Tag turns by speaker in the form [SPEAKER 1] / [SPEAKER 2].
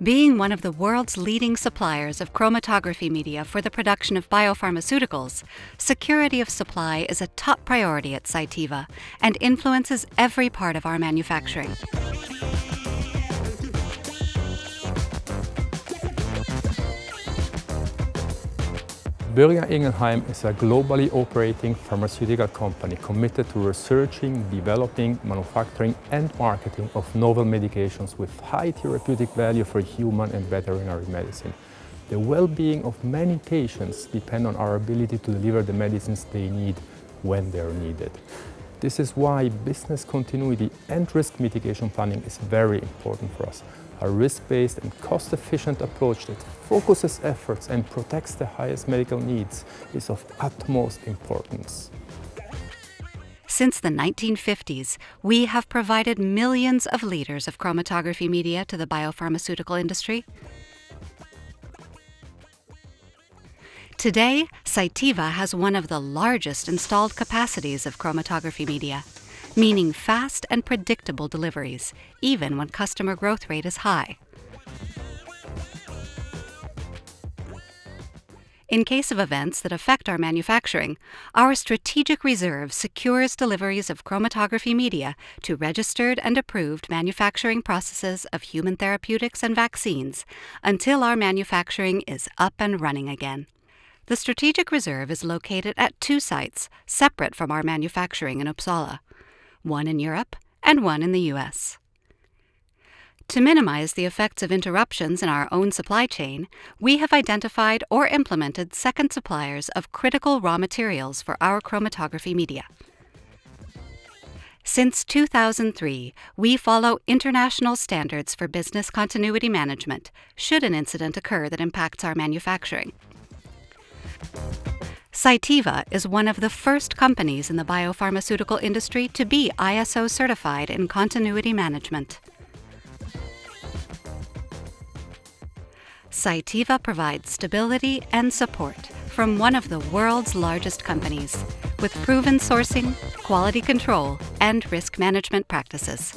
[SPEAKER 1] Being one of the world's leading suppliers of chromatography media for the production of biopharmaceuticals, security of supply is a top priority at Cytiva and influences every part of our manufacturing.
[SPEAKER 2] Boehringer Ingelheim is a globally operating pharmaceutical company committed to researching, developing, manufacturing and marketing of novel medications with high therapeutic value for human and veterinary medicine. The well-being of many patients depend on our ability to deliver the medicines they need when they are needed. This is why business continuity and risk mitigation planning is very important for us. A risk-based and cost-efficient approach that focuses efforts and protects the highest medical needs is of utmost importance.
[SPEAKER 1] Since the 1950s, we have provided millions of liters of chromatography media to the biopharmaceutical industry. Today, Cytiva has one of the largest installed capacities of chromatography media, meaning fast and predictable deliveries, even when customer growth rate is high. In case of events that affect our manufacturing, our strategic reserve secures deliveries of chromatography media to registered and approved manufacturing processes of human therapeutics and vaccines until our manufacturing is up and running again. The strategic reserve is located at 2 sites separate from our manufacturing in Uppsala, one in Europe and one in the US. To minimize the effects of interruptions in our own supply chain, we have identified or implemented second suppliers of critical raw materials for our chromatography media. Since 2003, we follow international standards for business continuity management should an incident occur that impacts our manufacturing. Cytiva is one of the first companies in the biopharmaceutical industry to be ISO certified in continuity management. Cytiva provides stability and support from one of the world's largest companies, with proven sourcing, quality control, and risk management practices.